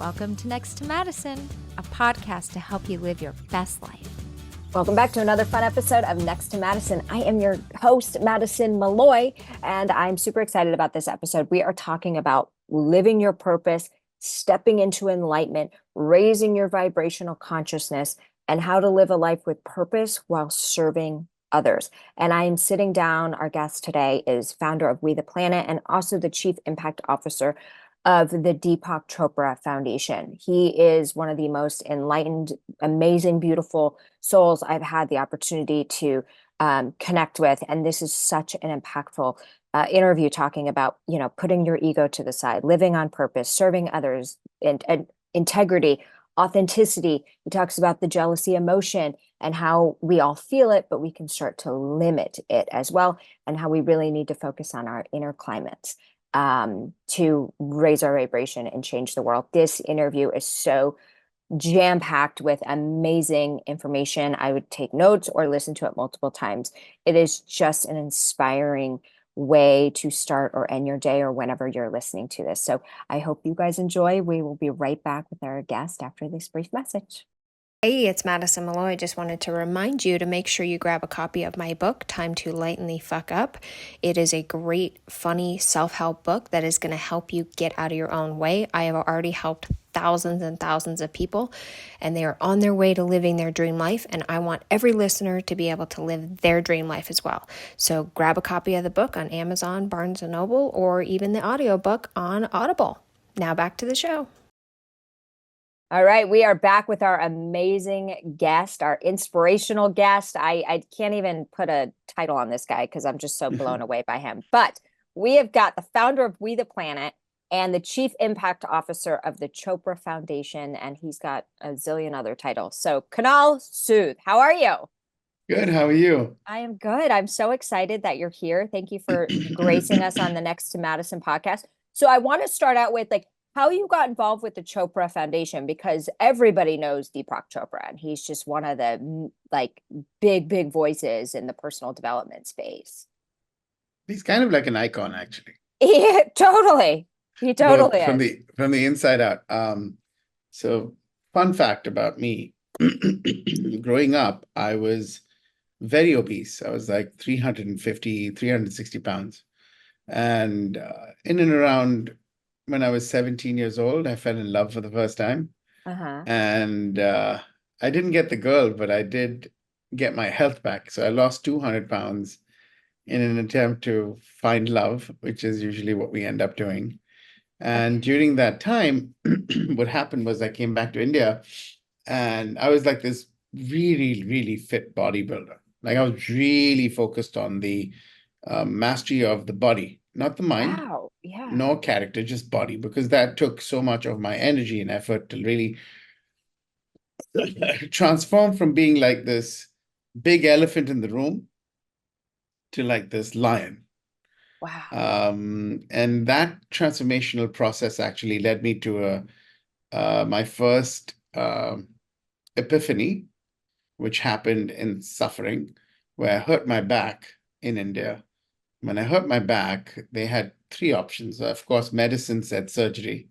Welcome to Next to Madison, a podcast to help you live your best life. Welcome back to another fun episode of Next to Madison. I am your host, Madison Malloy, and I'm super excited about this episode. We are talking about living your purpose, stepping into enlightenment, raising your vibrational consciousness, and how to live a life with purpose while serving others. And I am sitting down. Our guest today is founder of We the Planet and also the Chief Impact Officer of the Deepak Chopra Foundation. He is one of the most enlightened, amazing, beautiful souls I've had the opportunity to connect with. And this is such an impactful interview talking about, putting your ego to the side, living on purpose, serving others, and integrity, authenticity. He talks about the jealousy emotion and how we all feel it, but we can start to limit it as well, and how we really need to focus on our inner climates to raise our vibration and change the world. This interview is so jam-packed with amazing information. I would take notes or listen to it multiple times. It is just an inspiring way to start or end your day or whenever you're listening to this. So I hope you guys enjoy. We will be right back with our guest after this brief message. Hey, it's Madison Malloy. I just wanted to remind you to make sure you grab a copy of my book, Time to Lighten the Fuck Up. It is a great, funny self-help book that is going to help you get out of your own way. I have already helped thousands and thousands of people, and they are on their way to living their dream life, and I want every listener to be able to live their dream life as well. So grab a copy of the book on Amazon, Barnes & Noble, or even the audiobook on Audible. Now back to the show. All right, we are back with our amazing guest, our inspirational guest. I can't even put a title on this guy because I'm just so blown away by him. But we have got the founder of We the Planet and the Chief Impact Officer of the Chopra Foundation, and he's got a zillion other titles. So Kunal Sood, how are you? Good, how are you? I am good. I'm so excited that you're here. Thank you for gracing us on the Next to Madison podcast. So I want to start out with how you got involved with the Chopra Foundation, because everybody knows Deepak Chopra, and he's just one of the big voices in the personal development space. He's kind of like an icon, actually. Yeah, totally. He totally From is. from the inside out. So fun fact about me. Growing up, I was very obese. I was like 350, 360 pounds. And in and around when I was 17 years old, I fell in love for the first time. Uh-huh. And I didn't get the girl, but I did get my health back. So I lost 200 pounds in an attempt to find love, which is usually what we end up doing. And during that time, what happened was I came back to India and I was like this really, really fit bodybuilder. Like I was really focused on the mastery of the body, not the mind. Wow. Yeah. No character, just body, because that took so much of my energy and effort to really transform from being like this big elephant in the room to like this lion. Wow. And that transformational process actually led me to my first epiphany, which happened in suffering, where I hurt my back in India. When I hurt my back, they had three options. Of course, medicine said surgery,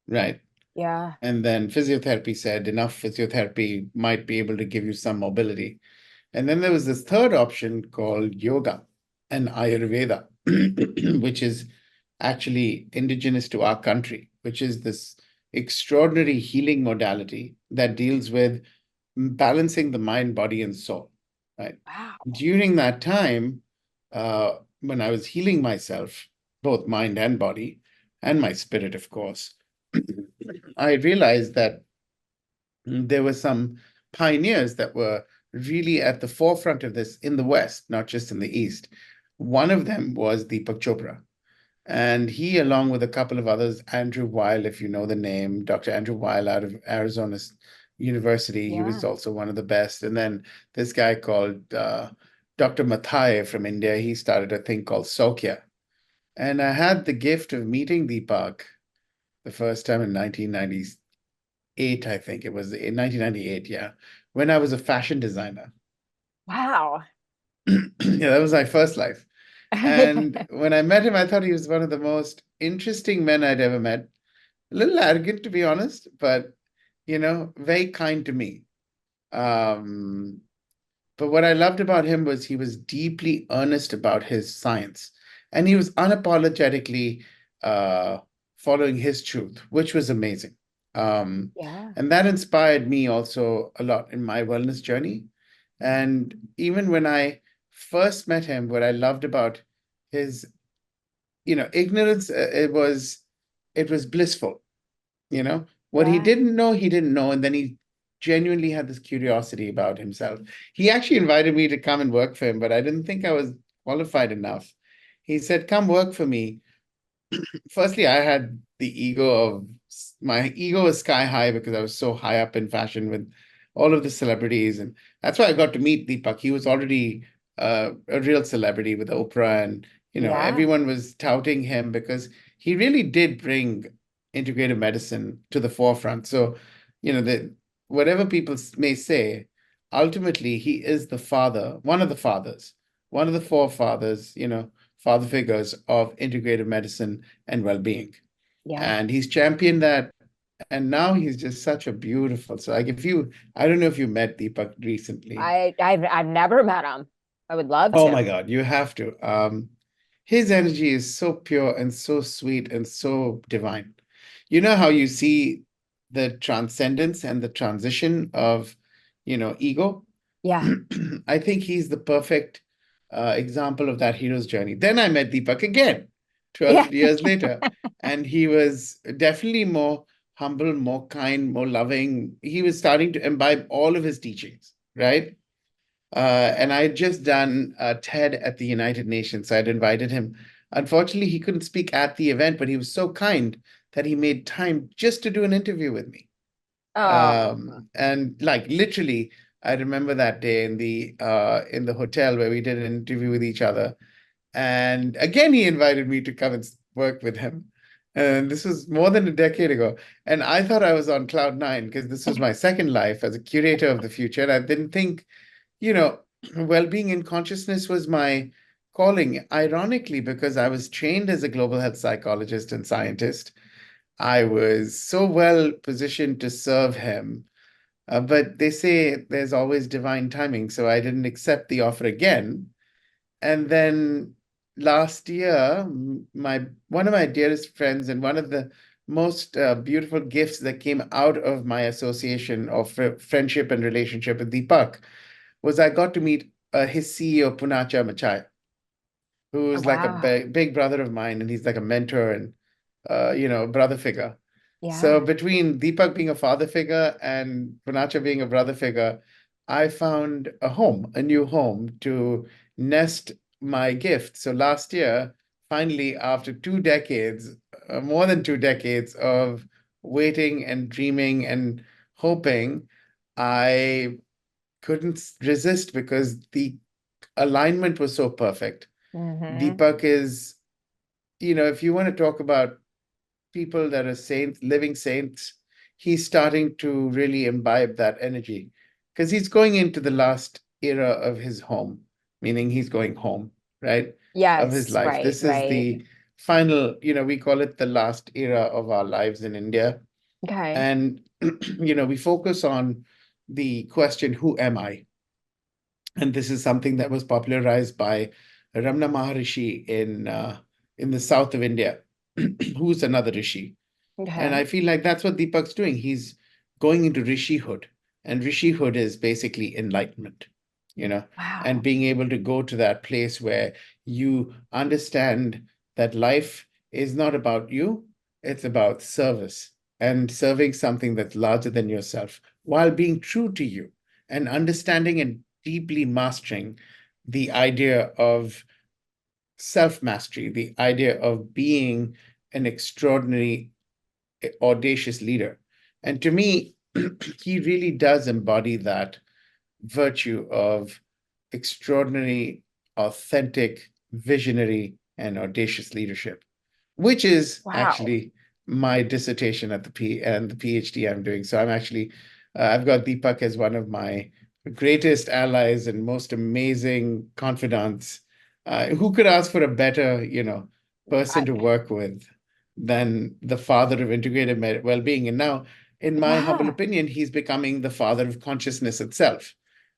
right? Yeah. And then physiotherapy said enough physiotherapy might be able to give you some mobility. And then there was this third option called yoga and Ayurveda, which is actually indigenous to our country, which is this extraordinary healing modality that deals with balancing the mind, body, and soul, right? Wow. During that time, when I was healing myself, both mind and body, and my spirit, of course, I realized that there were some pioneers that were really at the forefront of this in the West, not just in the East. One of them was Deepak Chopra. And he, along with a couple of others, Andrew Weil, if you know the name, Dr. Andrew Weil out of Arizona University, he was also one of the best. And then this guy called Dr. Mathai from India, he started a thing called Sokya. And I had the gift of meeting Deepak the first time in 1998, I think it was in 1998, yeah, when I was a fashion designer. Wow. Yeah, that was my first life. And when I met him, I thought he was one of the most interesting men I'd ever met. little arrogant, to be honest, but very kind to me. Um, but what I loved about him was he was deeply earnest about his science, and he was unapologetically uh, following his truth, which was amazing. Um, Yeah. and that inspired me also a lot in my wellness journey. And even when I first met him, what I loved about his, ignorance, it was blissful. What he Yeah. didn't know, he didn't know. And then he genuinely had this curiosity about himself. He actually invited me to come and work for him, but I didn't think I was qualified enough. He said, "Come work for me." Firstly, I had the ego of my ego was sky high because I was so high up in fashion with all of the celebrities. And that's why I got to meet Deepak. He was already a real celebrity with Oprah, and Yeah. everyone was touting him because he really did bring integrative medicine to the forefront. So, that whatever people may say, ultimately he is the father, one of the fathers, one of the forefathers, father figures of integrative medicine and well-being. Yeah. And he's championed that. And now he's just such a beautiful. So like I don't know if you met Deepak recently. I've never met him. I would love Oh to. my God, you have to. His energy is so pure and so sweet and so divine. You know how you see the transcendence and the transition of, ego? Yeah. I think he's the perfect example of that hero's journey. Then I met Deepak again Yeah. 12 years later, and he was definitely more humble, more kind, more loving. He was starting to imbibe all of his teachings, right? And I had just done a TED at the United Nations. So I'd invited him. Unfortunately, he couldn't speak at the event, but he was so kind that he made time just to do an interview with me. Oh, And like literally, I remember that day in the hotel where we did an interview with each other. And again, he invited me to come and work with him. And this was more than a decade ago. And I thought I was on cloud nine because this was my second life as a curator of the future. And I didn't think, you know, well-being in consciousness was my calling. Ironically, because I was trained as a global health psychologist and scientist, I was so well positioned to serve him. But they say there's always divine timing, so I didn't accept the offer again. And then last year, my one of my dearest friends and one of the most beautiful gifts that came out of my association of friendship and relationship with Deepak was I got to meet his CEO, Punacha Machai, who's like a wow. big brother of mine, and he's like a mentor and brother figure. So Yeah. between Deepak being a father figure and Punacha being a brother figure, I found a new home to nest my gift. So last year, finally, after 2 decades, more than 2 decades of waiting and dreaming and hoping, I couldn't resist because the alignment was so perfect. Hmm. Deepak is, if you want to talk about people that are saints, living saints, he's starting to really imbibe that energy because he's going into the last era of his home, meaning he's going home, right? Of his Yes. life. Right. This is Right. the final, we call it the last era of our lives in India. Okay. And, we focus on the question, who am I? And this is something that was popularized by Ramana Maharishi in the south of India, who's another rishi. And Okay. I feel like that's what Deepak's doing. He's going into rishihood, and rishihood is basically enlightenment, and Wow. being able to go to that place where you understand that life is not about you, it's about service and serving something that's larger than yourself while being true to you and understanding and deeply mastering the idea of self mastery, the idea of being an extraordinary, audacious leader. And to me, he really does embody that virtue of extraordinary, authentic, visionary, and audacious leadership, which is Wow. actually my dissertation at the PhD I'm doing. So I've got Deepak as one of my greatest allies and most amazing confidants. Who could ask for a better, person to work with? than the father of integrated well-being. And now, in my humble Yeah. opinion, he's becoming the father of consciousness itself,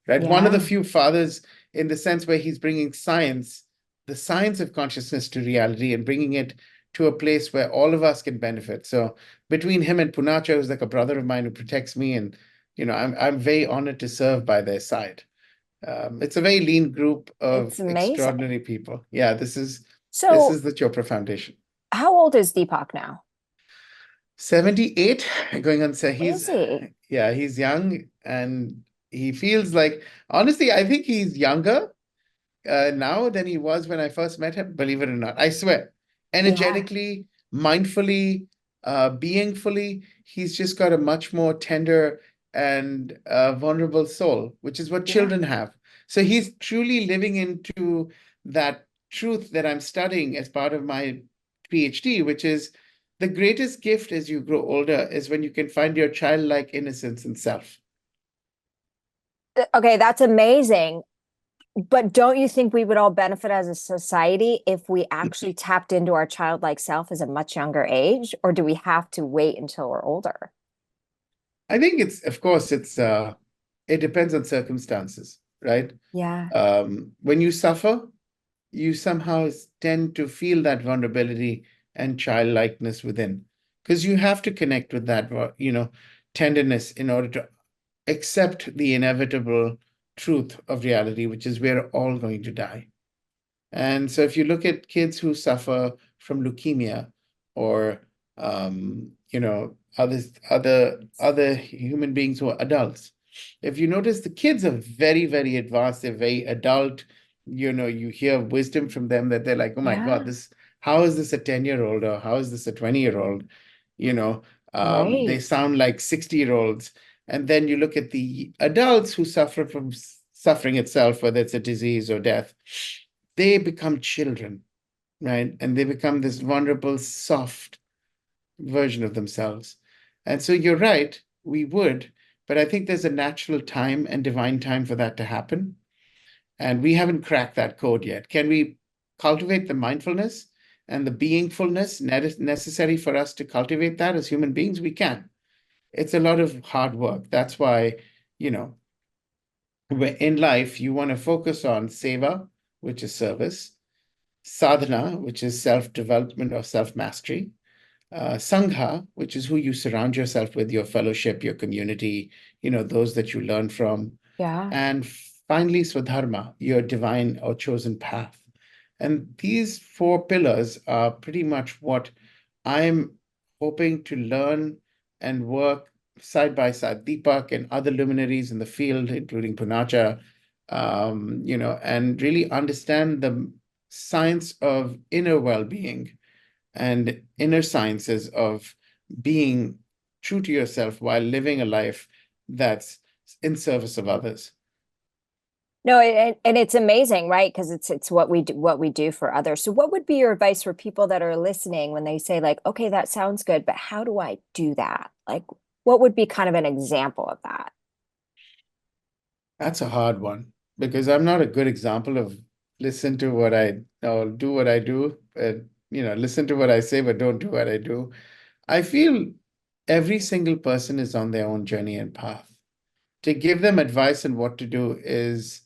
right? One of the Yeah. few fathers in the sense where he's bringing science, the science of consciousness to reality and bringing it to a place where all of us can benefit. So between him and Punacha, who's like a brother of mine who protects me, and I'm very honored to serve by their side. It's a very lean group It's of amazing. extraordinary people. Yeah, this So is the Chopra Foundation. how old is Deepak now? 78 going on. So Is he? he's young and he feels like, honestly, I think he's younger now than he was when I first met him, believe it or not. I swear. Yeah. Energetically, mindfully, beingfully, he's just got a much more tender and vulnerable soul, which is what Yeah. children have. So he's truly living into that truth that I'm studying as part of my PhD, which is the greatest gift as you grow older is when you can find your childlike innocence and self. Okay, that's amazing. But don't you think we would all benefit as a society if we actually tapped into our childlike self as a much younger age? Or do we have to wait until we're older? I think of course, it depends on circumstances, right? Yeah. When you suffer, you somehow tend to feel that vulnerability and childlikeness within, because you have to connect with that, tenderness in order to accept the inevitable truth of reality, which is we're all going to die. And so if you look at kids who suffer from leukemia or other human beings who are adults, if you notice the kids are very, very advanced, they're very adult, you hear wisdom from them that they're like, oh my God, Yeah. this how is this a 10-year-old or how is this a 20-year-old? You know, they Right. sound like 60-year-olds. And then you look at the adults who suffer from suffering itself, whether it's a disease or death, they become children, right? And they become this vulnerable, soft version of themselves. And so you're right, we would, but I think there's a natural time and divine time for that to happen. And we haven't cracked that code yet. Can we cultivate the mindfulness and the beingfulness necessary for us to cultivate that as human beings? We can. It's a lot of hard work. That's why, you know, in life, you want to focus on seva, which is service, sadhana, which is self-development or self-mastery, sangha, which is who you surround yourself with, your fellowship, your community, those that you learn from, Yeah. and finally, swadharma, your divine or chosen path. And these four pillars are pretty much what I'm hoping to learn and work side by side. Deepak and other luminaries in the field, including Punacha, and really understand the science of inner well-being and inner sciences of being true to yourself while living a life that's in service of others. No, and it's amazing, right? Because it's what we do for others. So what would be your advice for people that are listening when they say like, okay, that sounds good, but how do I do that? Like, what would be kind of an example of that? That's a hard one because I'm not a good example of listen to what I or do what I do, but listen to what I say, but don't do what I do. I feel every single person is on their own journey and path. To give them advice on what to do is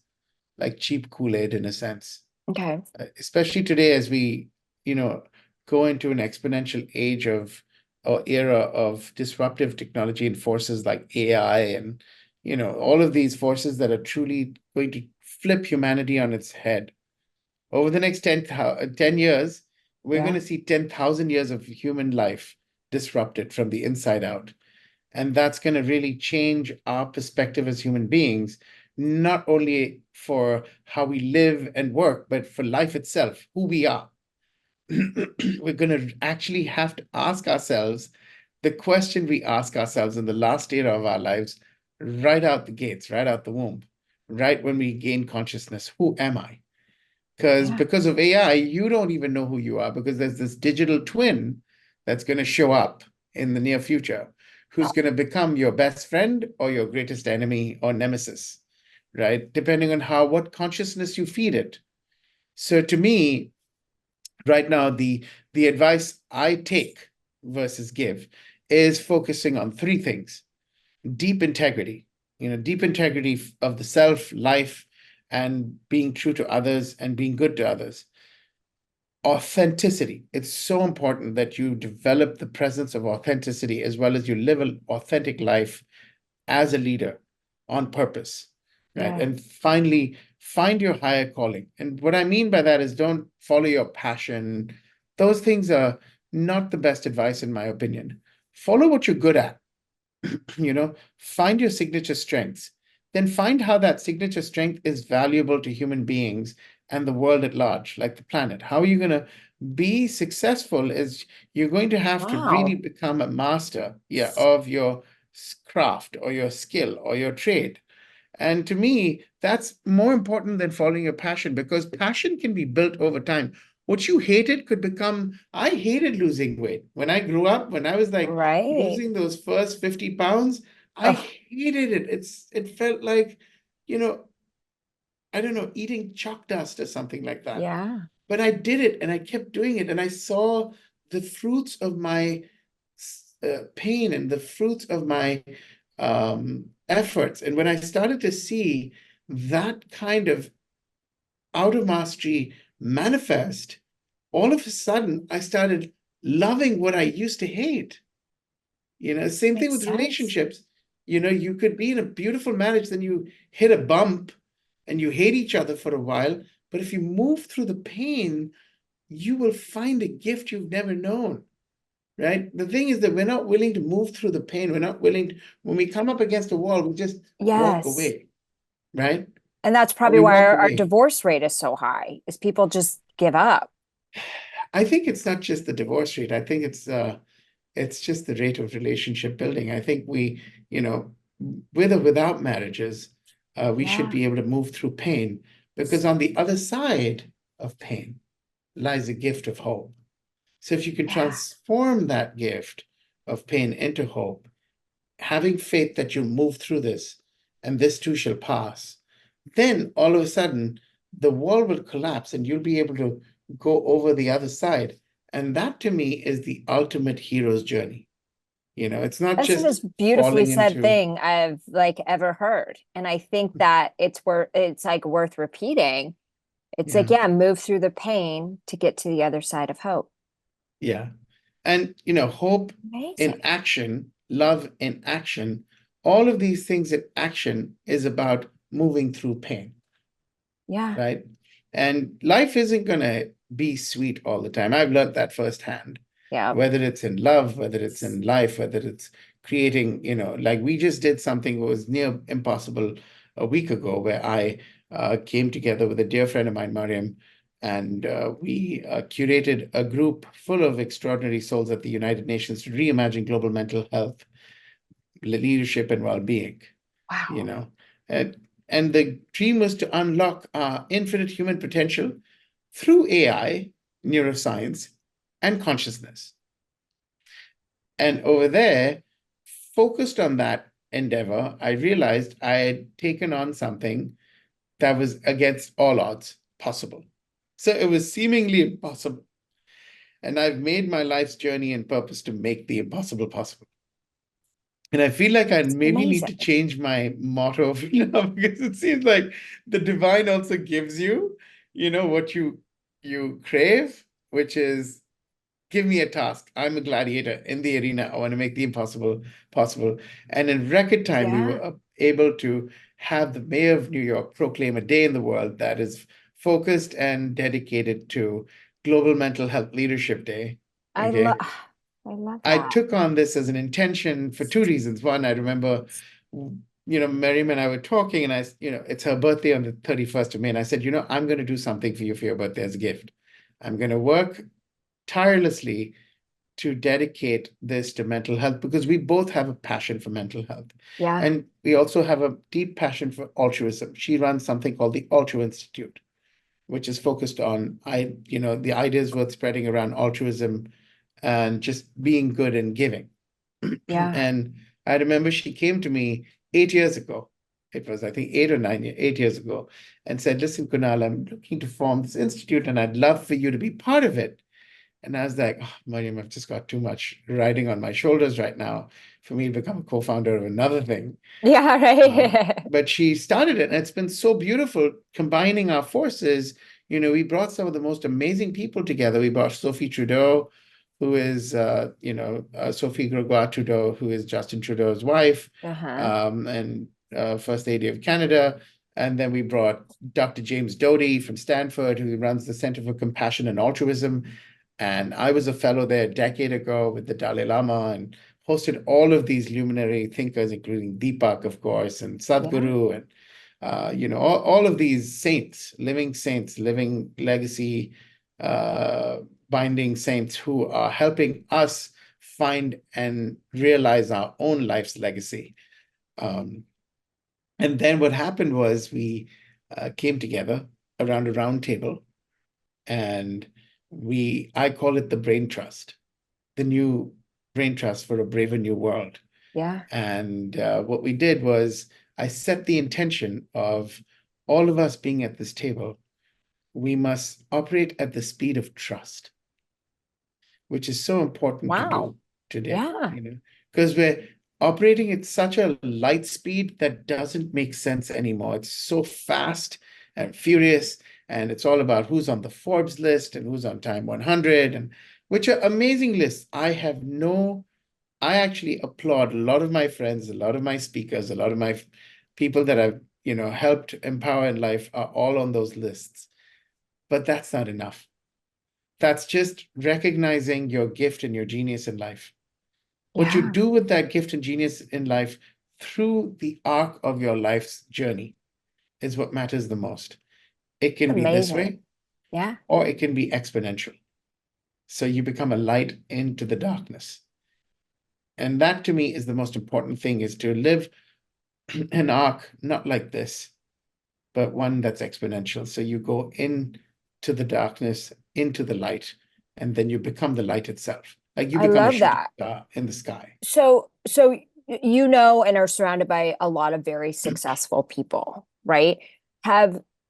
like cheap Kool-Aid in a sense. Okay. Especially today as we, go into an exponential age of or era of disruptive technology and forces like AI and, all of these forces that are truly going to flip humanity on its head. Over the next 10 years, we're going Yeah. to see 10,000 years of human life disrupted from the inside out. And that's going to really change our perspective as human beings, not only for how we live and work, but for life itself, who we are. We're going to actually have to ask ourselves the question we ask ourselves in the last era of our lives, right out the gates, right out the womb, right when we gain consciousness. Who am I? Yeah. Because of AI, you don't even know who you are because there's this digital twin that's going to show up in the near future, who's going to become your best friend or your greatest enemy or nemesis, right? Depending on what consciousness you feed it. So to me, right now, the advice I take versus give is focusing on three things: deep integrity, deep integrity of the self, life, and being true to others and being good to others. Authenticity. It's so important that you develop the presence of authenticity as well as you live an authentic life as a leader on purpose, right? Yeah. And finally, find your higher calling. And what I mean by that is don't follow your passion. Those things are not the best advice, in my opinion. Follow what you're good at, find your signature strengths, then find how that signature strength is valuable to human beings and the world at large, like the planet. How are you going to be successful is you're going to have to really Wow. become a master, yeah, of your craft or your skill or your trade. And to me, that's more important than following your passion, because passion can be built over time. What you hated could become, I hated losing weight. When I grew up, when I was like Right. losing those first 50 pounds, I Oh, hated it. It felt like, you know, I don't know, eating chalk dust or something like that. yeah. But I did it and I kept doing it, and I saw the fruits of my pain and the fruits of my efforts. And when I started to see that kind of out of mastery manifest, all of a sudden I started loving what I used to hate. Same thing Makes with sense. relationships. You could be in a beautiful marriage, then you hit a bump and you hate each other for a while. But if you move through the pain, you will find a gift you've never known. Right? The thing is that we're not willing to move through the pain. We're not willing to, when we come up against a wall, we just walk Yes. away, right? And that's Or probably we why walk our away. divorce rate is so high, is people just give up. I think it's not just the divorce rate. I think it's just the rate of relationship building. I think you know, with or without marriages, we should Yeah. be able to move through pain, because on the other side of pain lies a gift of hope. So if you can Yeah. transform that gift of pain into hope, having faith that you'll move through this and this too shall pass, then all of a sudden the wall will collapse and you'll be able to go over the other side. And that to me is the ultimate hero's journey. It's not That's the just most beautifully falling said into, thing I've like ever heard. And I think that it's like worth repeating. It's like, yeah, yeah, move through the pain to get to the other side of hope. yeah. And, hope in Amazing. action, love in action, all of these things in action is about moving through pain. Yeah. Right? And life isn't going to be sweet all the time. I've learned that firsthand, Yeah. whether it's in love, whether it's in life, whether it's creating, like we just did something that was near impossible a week ago, where I came together with a dear friend of mine, Mariam, and we curated a group full of extraordinary souls at the United Nations to reimagine global mental health, leadership, and well-being you Wow. know and and the dream was to unlock our infinite human potential through AI, neuroscience, and consciousness. And over there, focused on that endeavor, I realized I had taken on something that was against all odds possible. So it was seemingly impossible, and I've made my life's journey and purpose to make the impossible possible. And I feel like I It's maybe need to amazing. change my motto now, because it seems like the divine also gives you, what you crave, which is, give me a task. I'm a gladiator in the arena. I want to make the impossible possible. And in record time, we Yeah. were able to have the mayor of New York proclaim a day in the world that is focused and dedicated to Global Mental Health Leadership Day. I love Okay. I love I that. took on this as an intention for two reasons. One, I remember, Miriam and I were talking, and it's her birthday on the 31st of May. And I said, I'm going to do something for you for your birthday as a gift. I'm going to work tirelessly to dedicate this to mental health, because we both have a passion for mental health. Yeah. And we also have a deep passion for altruism. She runs something called the Altru Institute, which is focused on the ideas worth spreading around altruism and just being good and giving. Yeah. And I remember she came to me 8 years ago, it was, I think, 8 years ago, and said, listen, Kunal, I'm looking to form this institute and I'd love for you to be part of it. And I was like, oh, Mariam, I've just got too much riding on my shoulders right now for me to become a co-founder of another thing. Yeah, right. But she started it, and it's been so beautiful combining our forces. We brought some of the most amazing people together. We brought Sophie Trudeau, who is, Sophie Gregoire Trudeau, who is Justin Trudeau's wife, and First Lady of Canada. And then we brought Dr. James Doty from Stanford, who runs the Center for Compassion and Altruism. And I was a fellow there a decade ago with the Dalai Lama and hosted all of these luminary thinkers, including Deepak, of course, and Sadhguru, and all of these saints, living legacy, binding saints who are helping us find and realize our own life's legacy. And then what happened was we came together around a round table, and I call it the Brain Trust, the new Brain Trust for a Braver New World. Yeah. And what we did was I set the intention of all of us being at this table. We must operate at the speed of trust, which is so important to do today. Yeah. Because we're operating at such a light speed that doesn't make sense anymore. It's so fast and furious, and it's all about who's on the Forbes list and who's on Time 100, and which are amazing lists. I actually applaud a lot of my friends, a lot of my speakers, a lot of my people that I've helped empower in life are all on those lists. But that's not enough. That's just recognizing your gift and your genius in life. What you do with that gift and genius in life through the arc of your life's journey is what matters the most. It can be this way, or it can be exponential. So you become a light into the darkness. And that to me is the most important thing, is to live an arc, not like this, but one that's exponential. So you go into the darkness, into the light, and then you become the light itself. Like you become a shooting star in the sky. So and are surrounded by a lot of very successful people, right?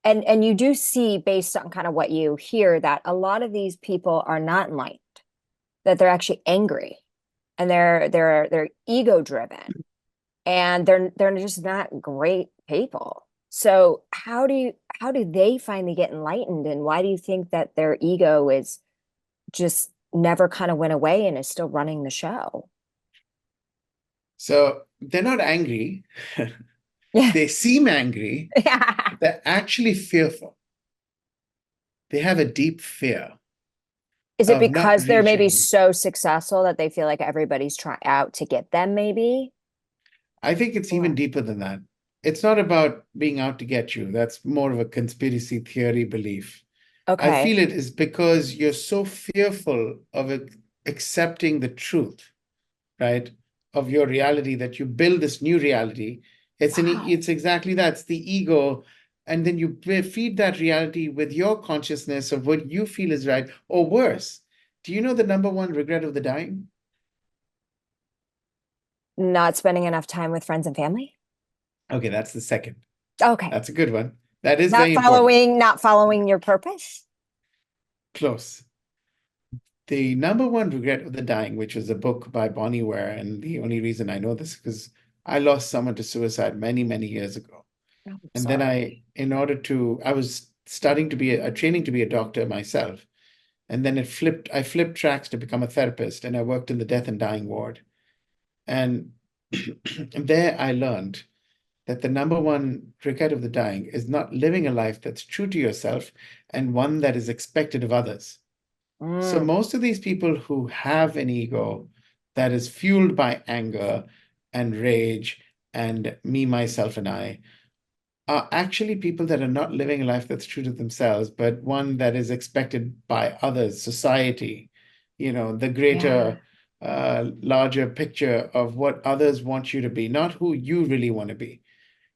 And you do see, based on kind of what you hear, that a lot of these people are not enlightened, that they're actually angry, and they're ego driven, and they're just not great people. So how do they finally get enlightened, and why do you think that their ego is just never kind of went away and is still running the show? So they're not angry. They seem angry. They're actually fearful. They have a deep fear. Is it because they're maybe so successful that they feel like everybody's trying out to get them, maybe? I think it's even deeper than that. It's not about being out to get you. That's more of a conspiracy theory belief. I feel it is because you're so fearful of accepting the truth, right, of your reality, that you build this new reality. It's exactly that. It's the ego. And then you feed that reality with your consciousness of what you feel is right, or worse. Do you know the number one regret of the dying? Not spending enough time with friends and family? Okay, that's the second. Okay. That's a good one. That is not very important. Not following your purpose? Close. The number one regret of the dying, which was a book by Bonnie Ware, and the only reason I know this is because I lost someone to suicide many, many years ago. And then I was training to be a doctor myself. And then I flipped tracks to become a therapist, and I worked in the death and dying ward. And there I learned that the number one regret of the dying is not living a life that's true to yourself and one that is expected of others. So most of these people who have an ego that is fueled by anger and rage and me, myself, and I are actually people that are not living a life that's true to themselves, but one that is expected by others, society, the greater, larger picture of what others want you to be, not who you really want to be.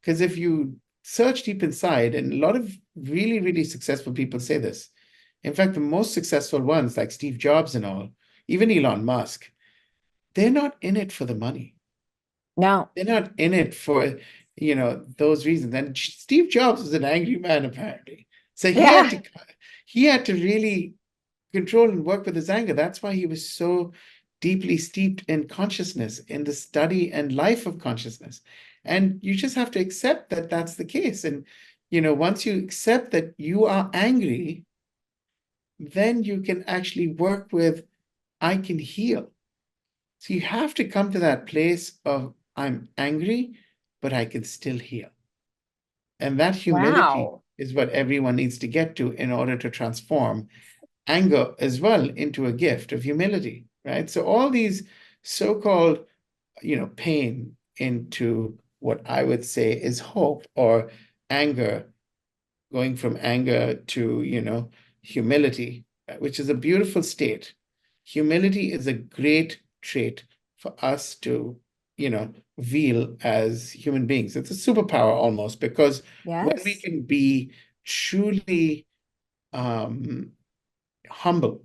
Because if you search deep inside, and a lot of really, really successful people say this. In fact, the most successful ones, like Steve Jobs and all, even Elon Musk, they're not in it for the money. No. They're not in it for those reasons. And Steve Jobs was an angry man, apparently. So Yeah. he had to really control and work with his anger. That's why he was so deeply steeped in consciousness, in the study and life of consciousness. And you just have to accept that that's the case. And, once you accept that you are angry, then you can actually work with, I can heal. So you have to come to that place of, I'm angry, but I can still heal. And that humility Wow. is what everyone needs to get to in order to transform anger as well into a gift of humility, right? So all these so-called, pain into what I would say is hope, or anger, going from anger to, humility, which is a beautiful state. Humility is a great trait for us to, wield as human beings. It's a superpower almost, because when we Yes. can be truly um, humble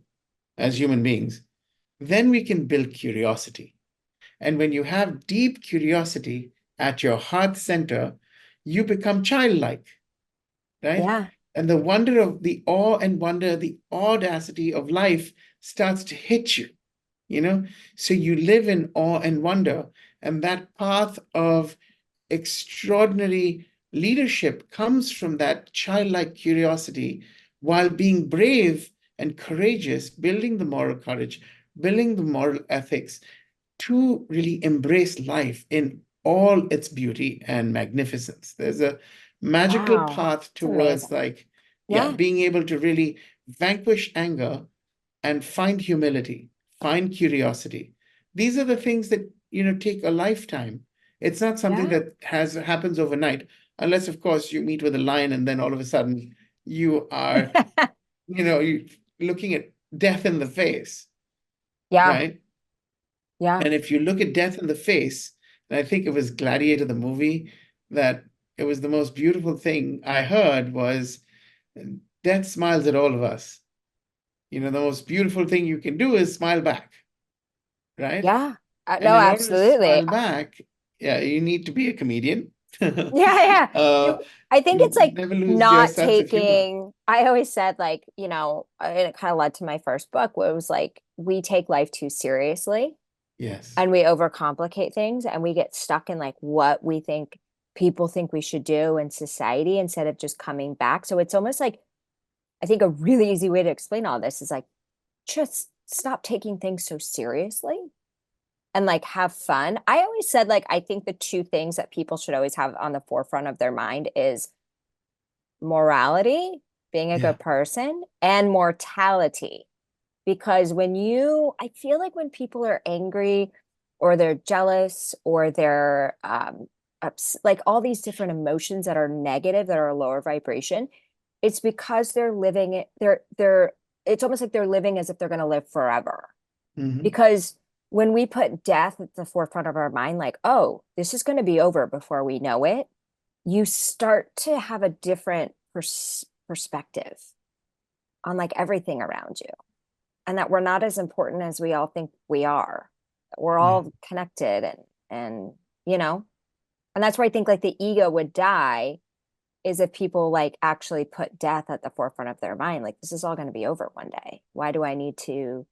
as human beings, then we can build curiosity. And when you have deep curiosity at your heart center, you become childlike, right? Yeah. And the wonder of the awe and wonder, the audacity of life starts to hit you, you know? So you live in awe and wonder. And that path of extraordinary leadership comes from that childlike curiosity, while being brave and courageous, building the moral courage, building the moral ethics to really embrace life in all its beauty and magnificence. There's a magical Wow. path It's towards, amazing. like, yeah, Yeah. being able to really vanquish anger and find humility, find curiosity. These are the things that, take a lifetime. It's not something Yeah. that happens overnight, unless, of course, you meet with a lion and then all of a sudden you are, you looking at death in the face, Yeah. right? Yeah. And if you look at death in the face, and I think it was Gladiator, the movie, that it was the most beautiful thing I heard was, death smiles at all of us. The most beautiful thing you can do is smile back, right? Yeah. And No, in order to absolutely. smile back, yeah, you need to be a comedian. Yeah, yeah. uh, You, I think it's like Never lose your not sense of humor. taking, I always said like, and it kind of led to my first book where it was like, we take life too seriously Yes. and we overcomplicate things and we get stuck in like what we think people think we should do in society instead of just coming back. So it's almost like, I think a really easy way to explain all this is like, just stop taking things so seriously and like have fun. I always said like I think the two things that people should always have on the forefront of their mind is morality, being a Yeah. good person, and mortality. Because I feel like when people are angry or they're jealous or they're like all these different emotions that are negative, that are lower vibration, it's because they're living it, it's almost like they're living as if they're going to live forever. Hmm. Because when we put death at the forefront of our mind, like, oh, this is going to be over before we know it, you start to have a different perspective on like everything around you, and that we're not as important as we all think we are. We're Yeah. all connected, and you know, and that's where I think like the ego would die, is if people like actually put death at the forefront of their mind. Like, this is all going to be over one day. Why do I need to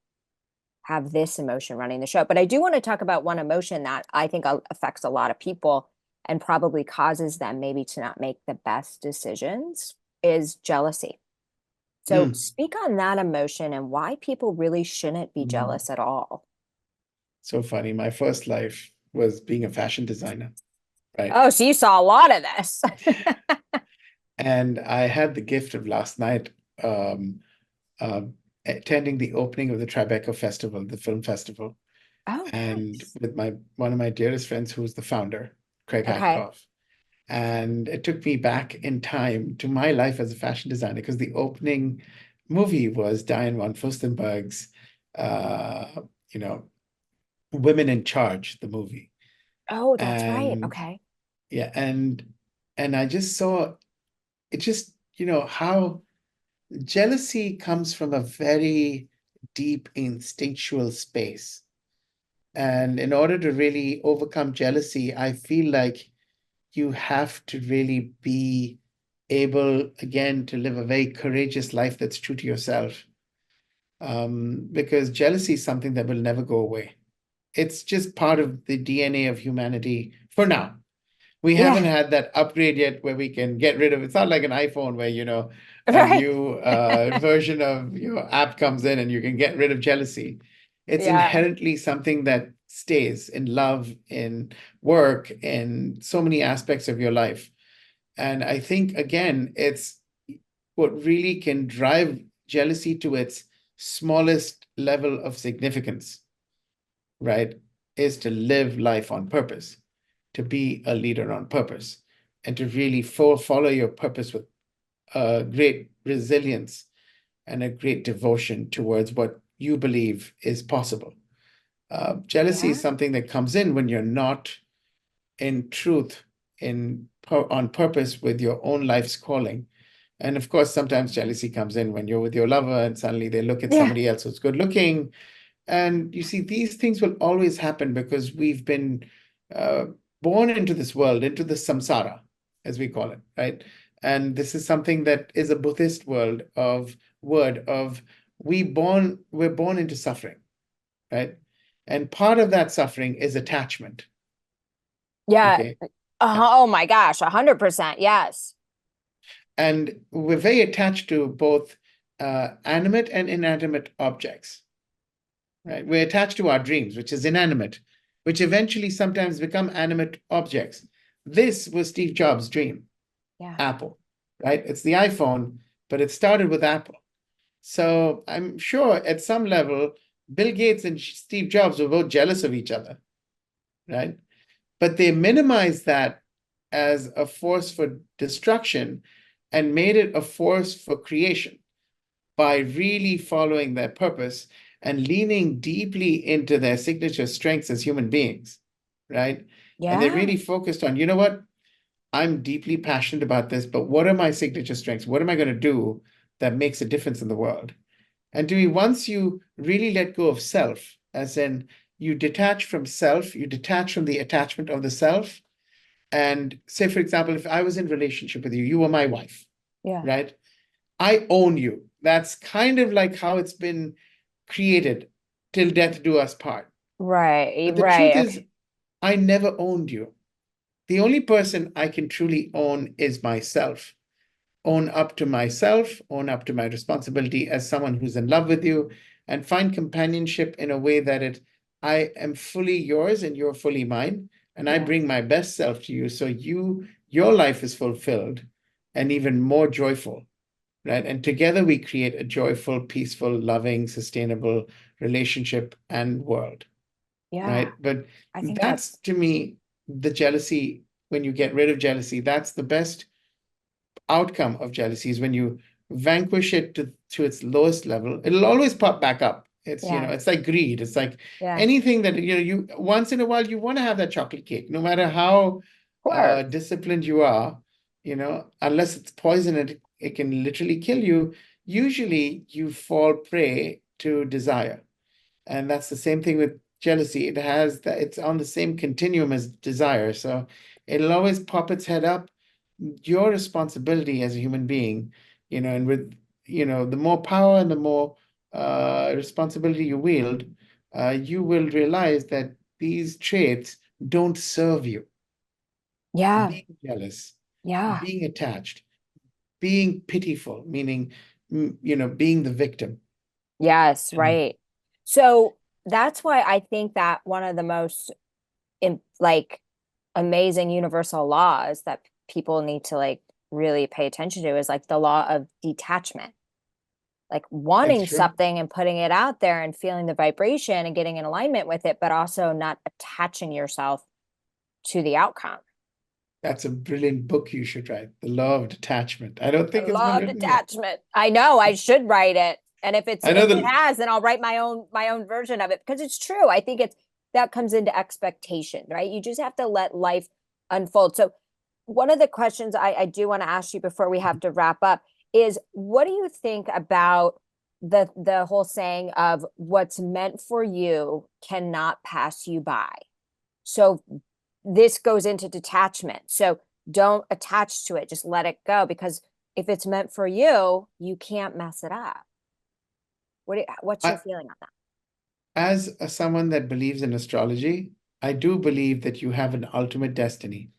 have this emotion running the show? But I do want to talk about one emotion that I think affects a lot of people and probably causes them maybe to not make the best decisions, is jealousy. So Mm. speak on that emotion and why people really shouldn't be Mm. jealous at all. So funny. My first life was being a fashion designer, right? Oh, so you saw a lot of this. And I had the gift of last night, um, attending the opening of the Tribeca Festival, the film festival, Oh, and nice. with my one of my dearest friends, who's the founder, Craig Okay. Hatkoff. And it took me back in time to my life as a fashion designer, because the opening movie was Diane von Furstenberg's, uh, you know, Women in Charge, the movie. Oh, that's right. And Okay. yeah, and I just saw it, just, how jealousy comes from a very deep instinctual space. And in order to really overcome jealousy, I feel like you have to really be able, again, to live a very courageous life that's true to yourself. Because jealousy is something that will never go away. It's just part of the DNA of humanity for now. We haven't had that upgrade yet where we can get rid of it's not like an iPhone where, a Right. new version of your app comes in and you can get rid of jealousy. It's Yeah. inherently something that stays in love, in work, in so many aspects of your life. And I think, again, it's what really can drive jealousy to its smallest level of significance, right? Is to live life on purpose, to be a leader on purpose, and to really follow your purpose with a great resilience and a great devotion towards what you believe is possible. Jealousy is something that comes in when you're not in truth, on purpose with your own life's calling. And of course, sometimes jealousy comes in when you're with your lover and suddenly they look at somebody else who's good looking. And you see, these things will always happen because we've been born into this world, into the samsara, as we call it, right? And this is something that is a Buddhist word of we're born into suffering, right? And part of that suffering is attachment. Yeah. Okay. Oh my gosh, 100%. Yes. And we're very attached to both animate and inanimate objects, right? We're attached to our dreams, which is inanimate, which eventually sometimes become animate objects. This was Steve Jobs' dream, Apple, right? It's the iPhone, but it started with Apple. So I'm sure at some level, Bill Gates and Steve Jobs were both jealous of each other, right? But they minimized that as a force for destruction and made it a force for creation by really following their purpose and leaning deeply into their signature strengths as human beings, right? And they really focused on, you know what? I'm deeply passionate about this, but what are my signature strengths? What am I going to do that makes a difference in the world? And once you really let go of self, as in you detach from self, you detach from the attachment of the self. And say, for example, if I was in relationship with you, you were my wife, right? I own you. That's kind of like how it's been created, till death do us part. Right. But the truth is, I never owned you. The only person I can truly own is myself. Own up to myself, own up to my responsibility as someone who's in love with you, and find companionship in a way that I am fully yours and you're fully mine. And I bring my best self to you. So your life is fulfilled and even more joyful, right? And together we create a joyful, peaceful, loving, sustainable relationship and world, right? But I think that's to me, the jealousy, when you get rid of jealousy, that's the best outcome of jealousy is when you vanquish it to its lowest level. It'll always pop back up. It's, it's like greed. It's like anything that, you once in a while, you want to have that chocolate cake, no matter how disciplined you are, unless it's poison, it can literally kill you. Usually you fall prey to desire. And that's the same thing with jealousy. It's on the same continuum as desire. So it'll always pop its head up. Your responsibility as a human being, and with, the more power and the more responsibility you wield, you will realize that these traits don't serve you. Being jealous, being attached, being pitiful, meaning, being the victim. Yes, right. So that's why I think that one of the most amazing universal laws that people need to really pay attention to is the law of detachment. Wanting something and putting it out there and feeling the vibration and getting in alignment with it, but also not attaching yourself to the outcome. That's a brilliant book you should write, The Law of Detachment. I don't think it's been written detachment. I know I should write it. And if it has, then I'll write my own version of it, because it's true. I think that comes into expectation, right? You just have to let life unfold. So one of the questions I do want to ask you before we have to wrap up is, what do you think about the whole saying of what's meant for you cannot pass you by? So this goes into detachment. So don't attach to it. Just let it go, because if it's meant for you, you can't mess it up. What's your I, feeling on that? as someone that believes in astrology, I do believe that you have an ultimate destiny.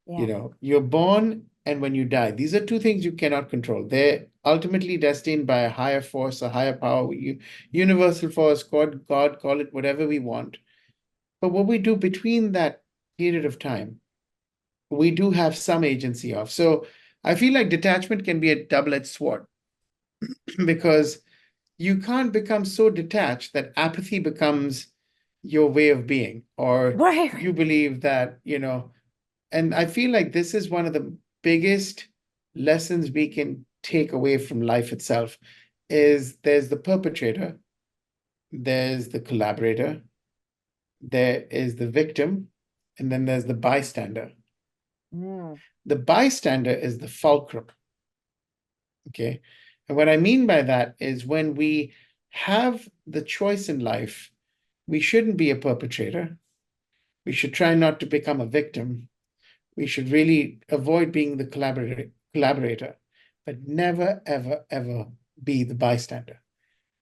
Yeah. You're born and when you die. These are two things you cannot control. They're ultimately destined by a higher force, a higher power, universal force, God, call it whatever we want. But what we do between that period of time, we do have some agency of. So I feel like detachment can be a double-edged sword because you can't become so detached that apathy becomes your way of being, or Right. you believe that, and I feel like this is one of the biggest lessons we can take away from life itself is there's the perpetrator, there's the collaborator, there is the victim, and then there's the bystander. Mm, The bystander is the fulcrum. Okay. And what I mean by that is when we have the choice in life, we shouldn't be a perpetrator. We should try not to become a victim. We should really avoid being the collaborator, but never, ever, ever be the bystander.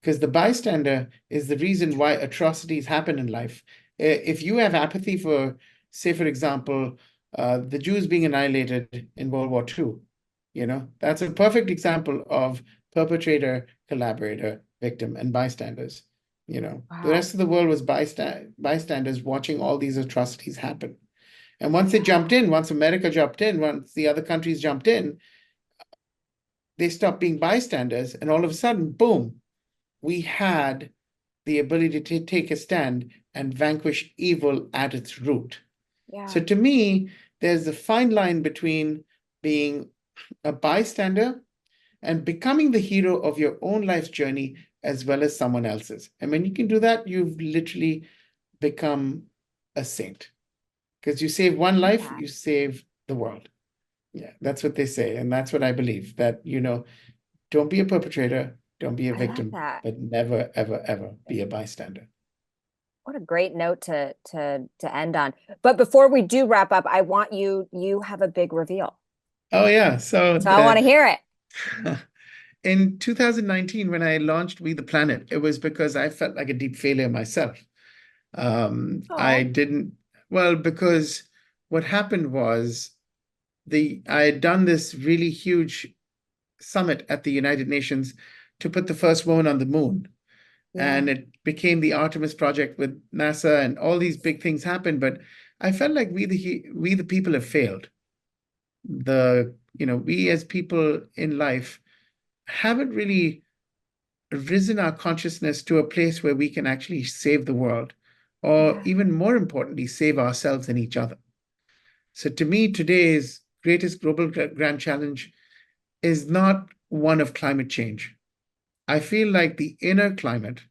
Because the bystander is the reason why atrocities happen in life. If you have apathy for, say, for example, the Jews being annihilated in World War II, that's a perfect example of perpetrator, collaborator, victim, and bystanders. The wow. rest of the world was bystanders watching all these atrocities happen. And once they Yeah. jumped in, once America jumped in, once the other countries jumped in, they stopped being bystanders. And all of a sudden, boom, we had the ability to take a stand and vanquish evil at its root. So Yeah. to me, there's a fine line between being a bystander and becoming the hero of your own life's journey as well as someone else's. And when you can do that, you've literally become a saint. Because you save one life, Yeah. you save the world. Yeah, that's what they say. And that's what I believe that, don't be a perpetrator, don't be a I love victim, that. but never, ever, ever be a bystander. What a great note to end on. But before we do wrap up, I want you have a big reveal. Oh, yeah. So So I want to hear it. in 2019, when I launched We the Planet, it was because I felt like a deep failure myself. I Oh, didn't, well, because what happened was I had done this really huge summit at the United Nations to put the first woman on the moon. yeah. And it became the Artemis project with NASA, and all these big things happened. But I felt like we the people have failed. We as people in life haven't really risen our consciousness to a place where we can actually save the world, or Yeah. even more importantly, save ourselves and each other. So to me, today's greatest global grand challenge is not one of climate change. I feel like the climate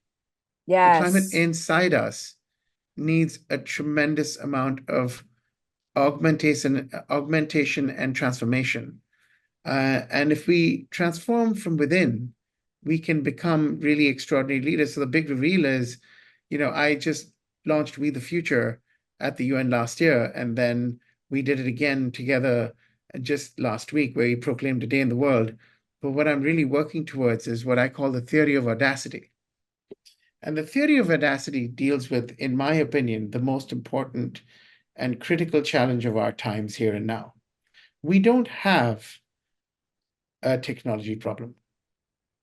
Yes. inside us needs a tremendous amount of augmentation and transformation. And if we transform from within, we can become really extraordinary leaders. So the big reveal is, I just launched We the Future at the UN last year, and then we did it again together just last week, where we proclaimed a day in the world. But what I'm really working towards is what I call the theory of audacity. And the theory of audacity deals with, in my opinion, the most important and critical challenge of our times here and now. We don't have a technology problem.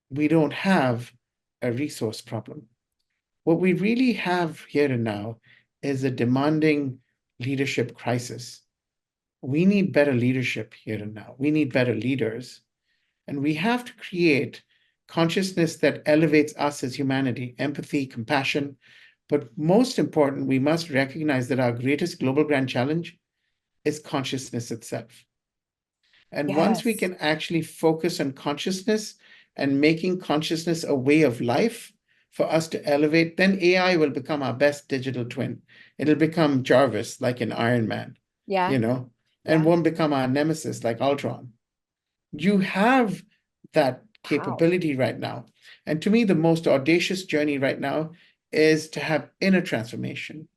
We don't have a resource problem. What we really have here and now is a demanding leadership crisis. We need better leadership here and now. We need better leaders. And we have to create consciousness that elevates us as humanity, empathy, compassion. But most important, we must recognize that our greatest global grand challenge is consciousness itself. And once we Yes. can actually focus on consciousness and making consciousness a way of life for us to elevate, then AI will become our best digital twin. It'll become Jarvis, like in Iron Man, Yeah. and Yeah. won't become our nemesis, like Ultron. You have that Wow. capability right now. And to me, the most audacious journey right now is to have inner transformation.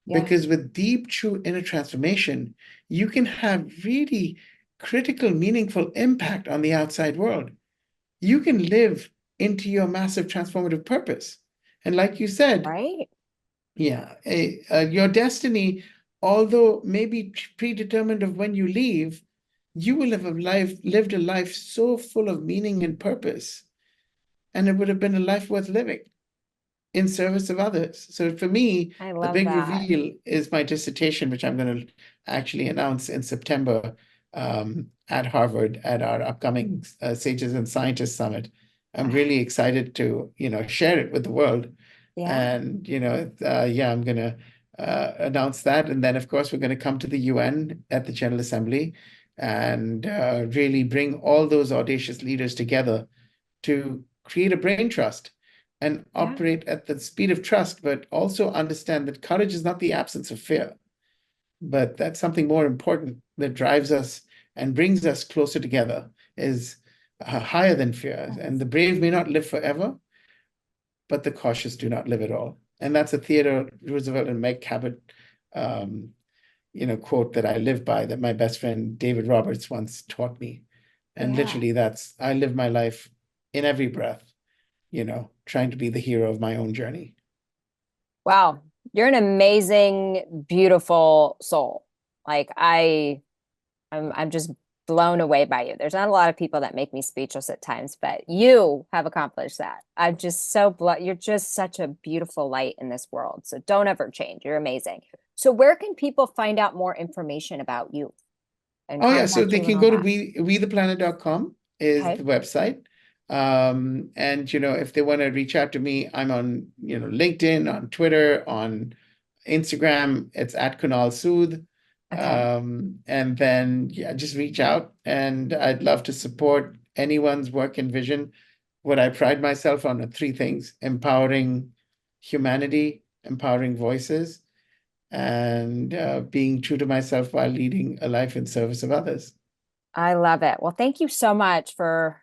Yeah. Because with deep, true inner transformation, you can have really critical, meaningful impact on the outside world. You can live into your massive transformative purpose. And like you said, Right. yeah, your destiny, although maybe predetermined of when you leave, you will have lived a life so full of meaning and purpose, and it would have been a life worth living in service of others. So for me, I the love big that. reveal is my dissertation, which I'm going to actually announce in September at Harvard at our upcoming Sages and Scientists Summit. I'm really excited to, share it with the world. Yeah. And, yeah, I'm going to announce that. And then, of course, we're going to come to the UN at the General Assembly and really bring all those audacious leaders together to create a brain trust and Yeah. operate at the speed of trust, but also understand that courage is not the absence of fear, but that's something more important that drives us and brings us closer together, is higher than fear. And the brave may not live forever, but the cautious do not live at all. And that's a Theodore Roosevelt and Meg Cabot quote that I live by, that my best friend David Roberts once taught me. And Yeah. literally I live my life in every breath, trying to be the hero of my own journey. Wow. You're an amazing, beautiful soul. Like I'm just blown away by you. There's not a lot of people that make me speechless at times, but you have accomplished that. I'm just so you're just such a beautiful light in this world. So don't ever change. You're amazing. So where can people find out more information about you and Oh yeah, so contact they you and can all go to that? wetheplanet.com is Okay. the website. And if they want to reach out to me, I'm on, LinkedIn, on Twitter, on Instagram, it's at Kunal Sood. Okay. And then yeah, just reach out, and I'd love to support anyone's work and vision. What I pride myself on are three things: empowering humanity, empowering voices, and being true to myself while leading a life in service of others. I love it. Well, thank you so much for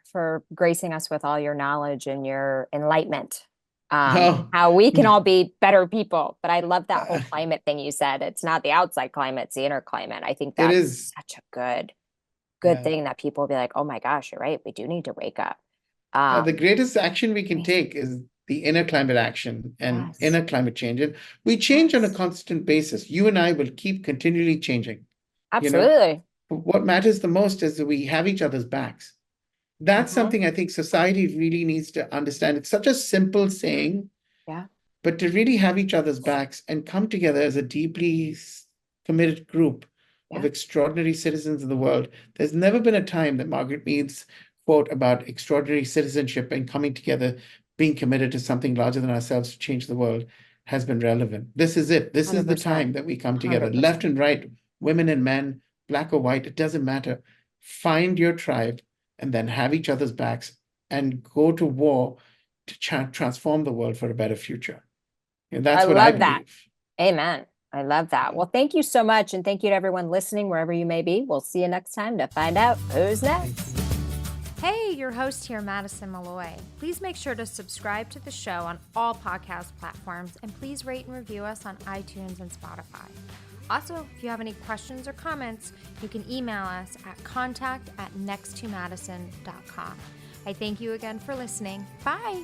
gracing us with all your knowledge and your enlightenment. Oh, How we can no, all be better people. But I love that whole climate thing you said. It's not the outside climate, it's the inner climate. I think it that's is. such a good Yeah. thing that people will be like, oh my gosh, you're right. We do need to wake up. The greatest action we can Amazing. take is the inner climate action and Yes. inner climate change. And we change on a Yes. constant basis. You and I will keep continually changing. You know, Absolutely. what matters the most is that we have each other's backs. That's Hmm. something I think society really needs to understand. It's such a simple saying, Yeah. but to really have each other's backs and come together as a deeply committed group of Yeah. extraordinary citizens of the world. There's never been a time that Margaret Mead's quote about extraordinary citizenship and coming together, being committed to something larger than ourselves to change the world has been relevant. This is it. This is the 100%. time that we come together, left 100%. and right, women and men, black or white, it doesn't matter. Find your tribe and then have each other's backs and go to war to transform the world for a better future. And I that's what I love that. believe. Amen. I love that. Well, thank you so much. And thank you to everyone listening, wherever you may be. We'll see you next time to find out who's next. Hey, your host here, Madison Malloy. Please make sure to subscribe to the show on all podcast platforms, and please rate and review us on iTunes and Spotify. Also, if you have any questions or comments, you can email us at contact@nexttomadison.com. I thank you again for listening. Bye.